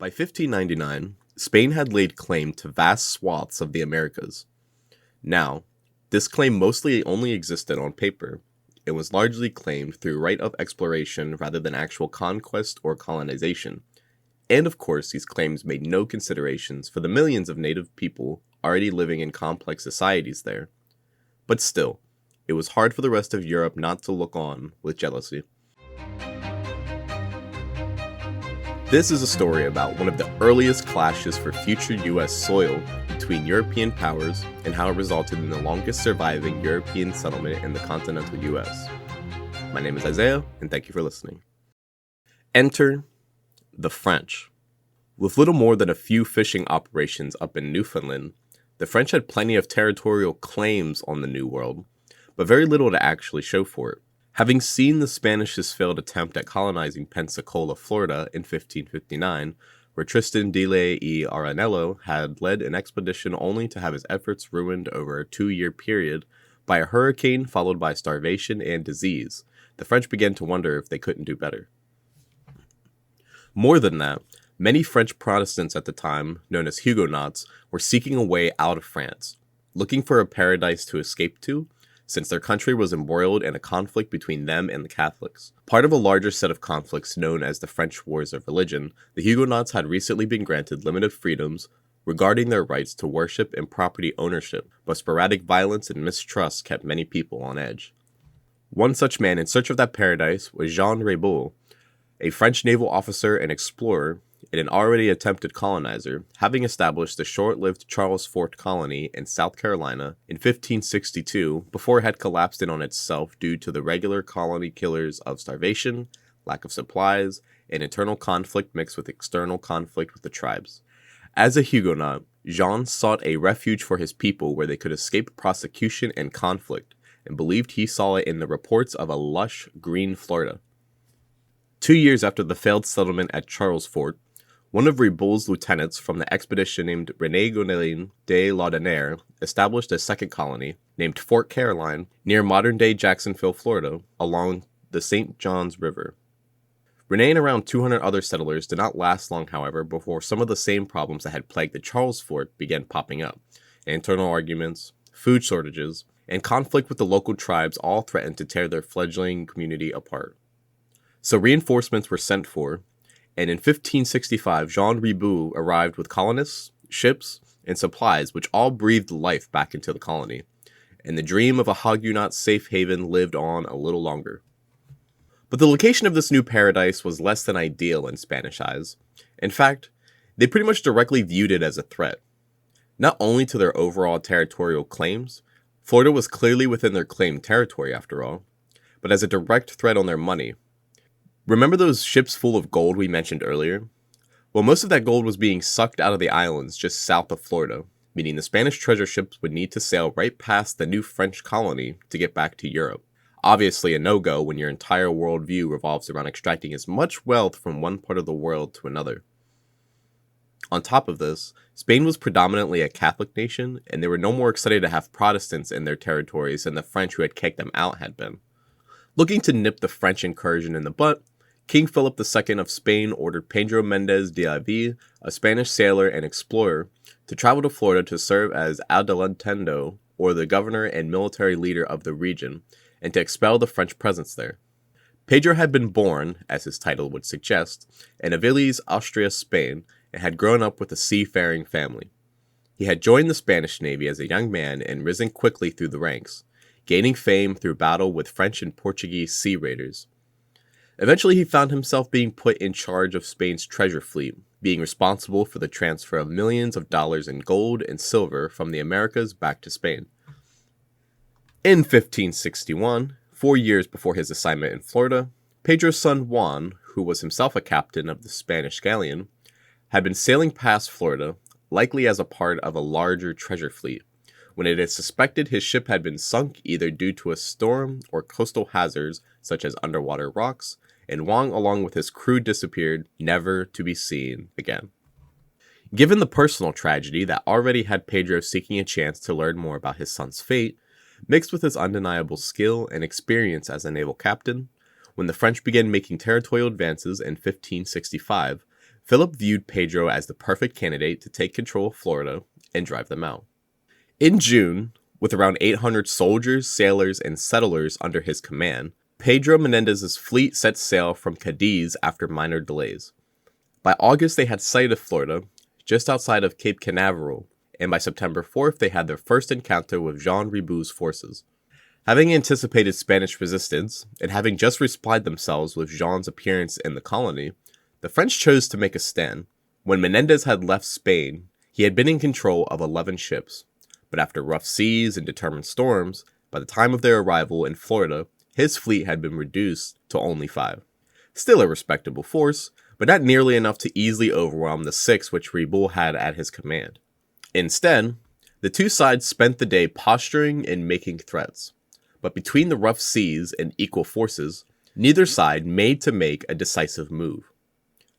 By 1599, Spain had laid claim to vast swaths of the Americas. Now, this claim mostly only existed on paper. It was largely claimed through right of exploration rather than actual conquest or colonization. And of course, these claims made no considerations for the millions of native people already living in complex societies there. But still, it was hard for the rest of Europe not to look on with jealousy. This is a story about one of the earliest clashes for future US soil between European powers and how it resulted in the longest surviving European settlement in the continental US. My name is Isaiah, and thank you for listening. Enter the French. With little more than a few fishing operations up in Newfoundland, the French had plenty of territorial claims on the New World, but very little to actually show for it. Having seen the Spanish' failed attempt at colonizing Pensacola, Florida in 1559, where Tristan d'Ile y Aranello had led an expedition only to have his efforts ruined over a 2-year period by a hurricane followed by starvation and disease, the French began to wonder if they couldn't do better. More than that, many French Protestants at the time, known as Huguenots, were seeking a way out of France, looking for a paradise to escape to, since their country was embroiled in a conflict between them and the Catholics. Part of a larger set of conflicts known as the French Wars of Religion, the Huguenots had recently been granted limited freedoms regarding their rights to worship and property ownership, but sporadic violence and mistrust kept many people on edge. One such man in search of that paradise was Jean Ribault, a French naval officer and explorer, and an already attempted colonizer, having established the short-lived Charles Fort colony in South Carolina in 1562 before it had collapsed in on itself due to the regular colony killers of starvation, lack of supplies, and internal conflict mixed with external conflict with the tribes. As a Huguenot, Jean sought a refuge for his people where they could escape prosecution and conflict, and believed he saw it in the reports of a lush, green Florida. 2 years after the failed settlement at Charles Fort, one of Ribault's lieutenants from the expedition named René Godelin de Laudonnière established a second colony, named Fort Caroline, near modern-day Jacksonville, Florida, along the St. Johns River. René and around 200 other settlers did not last long, however, before some of the same problems that had plagued the Charles Fort began popping up. Internal arguments, food shortages, and conflict with the local tribes all threatened to tear their fledgling community apart. So reinforcements were sent for, and in 1565, Jean Ribault arrived with colonists, ships, and supplies which all breathed life back into the colony, and the dream of a Huguenot safe haven lived on a little longer. But the location of this new paradise was less than ideal in Spanish eyes. In fact, they pretty much directly viewed it as a threat. Not only to their overall territorial claims, Florida was clearly within their claimed territory after all, but as a direct threat on their money. Remember those ships full of gold we mentioned earlier? Well, most of that gold was being sucked out of the islands just south of Florida, meaning the Spanish treasure ships would need to sail right past the new French colony to get back to Europe. Obviously a no-go when your entire worldview revolves around extracting as much wealth from one part of the world to another. On top of this, Spain was predominantly a Catholic nation, and they were no more excited to have Protestants in their territories than the French who had kicked them out had been. Looking to nip the French incursion in the butt, King Philip II of Spain ordered Pedro Mendez de Ávila, a Spanish sailor and explorer, to travel to Florida to serve as adelantado, or the governor and military leader of the region, and to expel the French presence there. Pedro had been born, as his title would suggest, in Avilés, Austria, Spain, and had grown up with a seafaring family. He had joined the Spanish Navy as a young man and risen quickly through the ranks, gaining fame through battle with French and Portuguese sea raiders. Eventually, he found himself being put in charge of Spain's treasure fleet, being responsible for the transfer of millions of dollars in gold and silver from the Americas back to Spain. In 1561, 4 years before his assignment in Florida, Pedro's son Juan, who was himself a captain of the Spanish galleon, had been sailing past Florida, likely as a part of a larger treasure fleet, when it is suspected his ship had been sunk either due to a storm or coastal hazards such as underwater rocks, and Wang along with his crew disappeared, never to be seen again. Given the personal tragedy that already had Pedro seeking a chance to learn more about his son's fate, mixed with his undeniable skill and experience as a naval captain, when the French began making territorial advances in 1565, Philip viewed Pedro as the perfect candidate to take control of Florida and drive them out. In June, with around 800 soldiers, sailors, and settlers under his command, Pedro Menendez's fleet set sail from Cadiz after minor delays. By August, they had sighted Florida, just outside of Cape Canaveral, and by September 4th, they had their first encounter with Jean Riboud's forces. Having anticipated Spanish resistance, and having just resupplied themselves with Jean's appearance in the colony, the French chose to make a stand. When Menendez had left Spain, he had been in control of 11 ships, but after rough seas and determined storms, by the time of their arrival in Florida, his fleet had been reduced to only 5. Still a respectable force, but not nearly enough to easily overwhelm the 6 which Riboud had at his command. Instead, the two sides spent the day posturing and making threats. But between the rough seas and equal forces, neither side made to make a decisive move.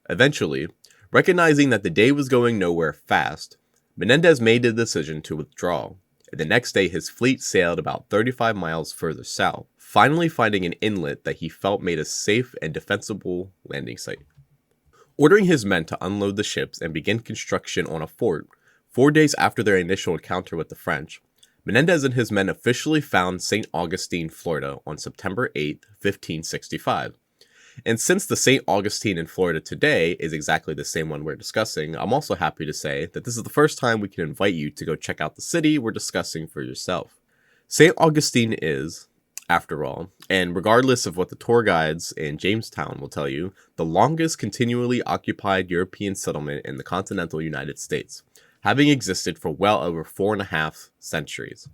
Eventually, recognizing that the day was going nowhere fast, Menendez made the decision to withdraw, and the next day his fleet sailed about 35 miles further south, finally finding an inlet that he felt made a safe and defensible landing site. Ordering his men to unload the ships and begin construction on a fort, 4 days after their initial encounter with the French, Menendez and his men officially found Saint Augustine, Florida on September 8, 1565. And since the Saint Augustine in Florida today is exactly the same one we're discussing, I'm also happy to say that this is the first time we can invite you to go check out the city we're discussing for yourself. Saint Augustine is, after all, and regardless of what the tour guides in Jamestown will tell you, the longest continually occupied European settlement in the continental United States, having existed for well over 4.5 centuries.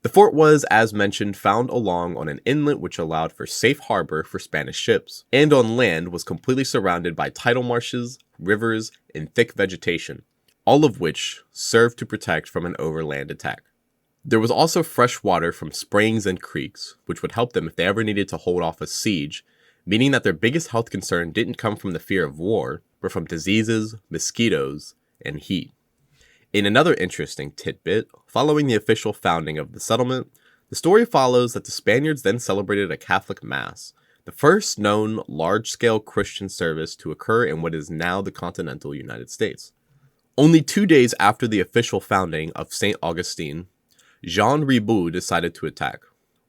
The fort was, as mentioned, found along on an inlet which allowed for safe harbor for Spanish ships, and on land was completely surrounded by tidal marshes, rivers, and thick vegetation, all of which served to protect from an overland attack. There was also fresh water from springs and creeks, which would help them if they ever needed to hold off a siege, meaning that their biggest health concern didn't come from the fear of war, but from diseases, mosquitoes, and heat. In another interesting tidbit, following the official founding of the settlement, the story follows that the Spaniards then celebrated a Catholic Mass, the first known large-scale Christian service to occur in what is now the continental United States. Only 2 days after the official founding of Saint Augustine, Jean Riboud decided to attack.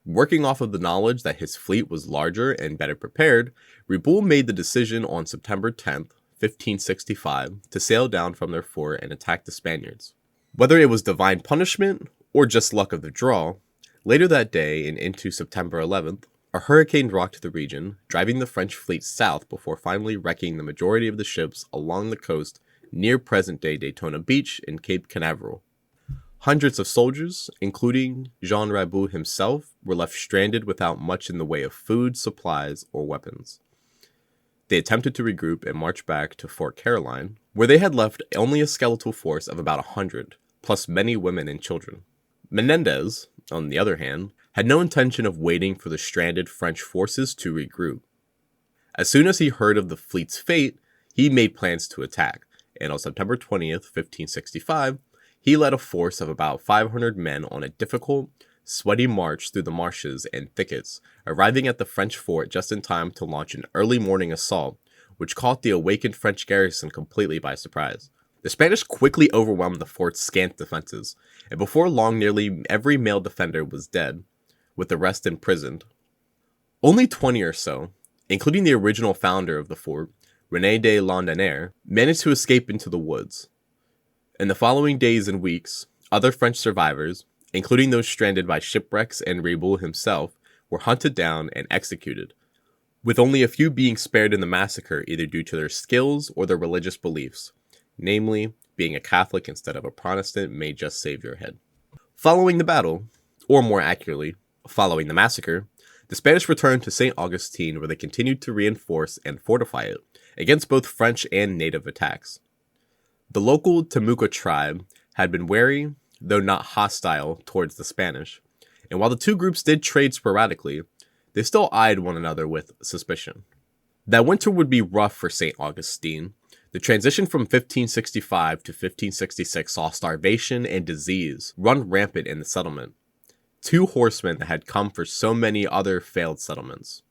Working off of the knowledge that his fleet was larger and better prepared, Riboud made the decision on September 10th, 1565, to sail down from their fort and attack the Spaniards. Whether it was divine punishment or just luck of the draw, later that day and into September 11th, a hurricane rocked the region, driving the French fleet south before finally wrecking the majority of the ships along the coast near present-day Daytona Beach in Cape Canaveral. Hundreds of soldiers, including Jean Riboud himself, were left stranded without much in the way of food, supplies, or weapons. They attempted to regroup and march back to Fort Caroline, where they had left only a skeletal force of about 100, plus many women and children. Menendez, on the other hand, had no intention of waiting for the stranded French forces to regroup. As soon as he heard of the fleet's fate, he made plans to attack, and on September 20th, 1565, he led a force of about 500 men on a difficult, sweaty march through the marshes and thickets, arriving at the French fort just in time to launch an early morning assault, which caught the awakened French garrison completely by surprise. The Spanish quickly overwhelmed the fort's scant defenses, and before long nearly every male defender was dead, with the rest imprisoned. Only 20 or so, including the original founder of the fort, René de Laudonnière, managed to escape into the woods. In the following days and weeks, other French survivors, including those stranded by shipwrecks and Riboud himself, were hunted down and executed, with only a few being spared in the massacre either due to their skills or their religious beliefs, namely, being a Catholic instead of a Protestant may just save your head. Following the battle, or more accurately, following the massacre, the Spanish returned to Saint Augustine where they continued to reinforce and fortify it against both French and native attacks. The local Temuco tribe had been wary, though not hostile, towards the Spanish, and while the two groups did trade sporadically, they still eyed one another with suspicion. That winter would be rough for St. Augustine. The transition from 1565 to 1566 saw starvation and disease run rampant in the settlement. 2 horsemen that had come for so many other failed settlements.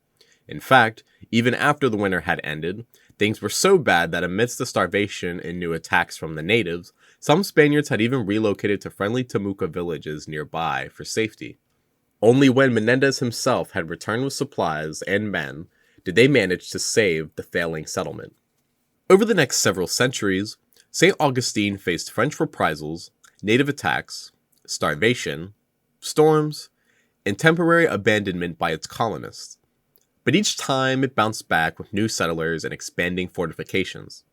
In fact, even after the winter had ended, Things were so bad that amidst the starvation and new attacks from the natives, some Spaniards had even relocated to friendly Temuca villages nearby for safety. Only when Menendez himself had returned with supplies and men did they manage to save the failing settlement. Over the next several centuries, Saint Augustine faced French reprisals, native attacks, starvation, storms, and temporary abandonment by its colonists. But each time it bounced back with new settlers and expanding fortifications.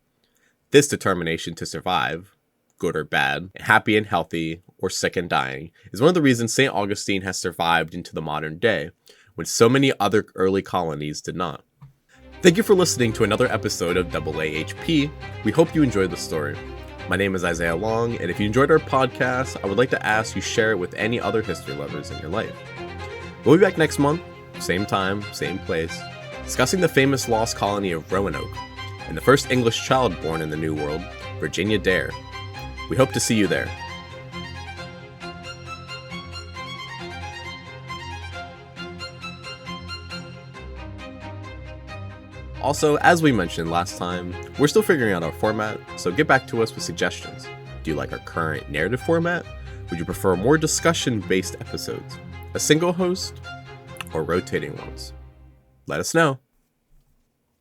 This determination to survive, good or bad, happy and healthy, or sick and dying, is one of the reasons St. Augustine has survived into the modern day, when so many other early colonies did not. Thank you for listening to another episode of AAHP. We hope you enjoyed the story. My name is Isaiah Long, and if you enjoyed our podcast, I would like to ask you share it with any other history lovers in your life. We'll be back next month, same time, same place, discussing the famous lost colony of Roanoke, and the first English child born in the New World, Virginia Dare. We hope to see you there. Also, as we mentioned last time, we're still figuring out our format, so get back to us with suggestions. Do you like our current narrative format? Would you prefer more discussion-based episodes? A single host? Or rotating ones? Let us know.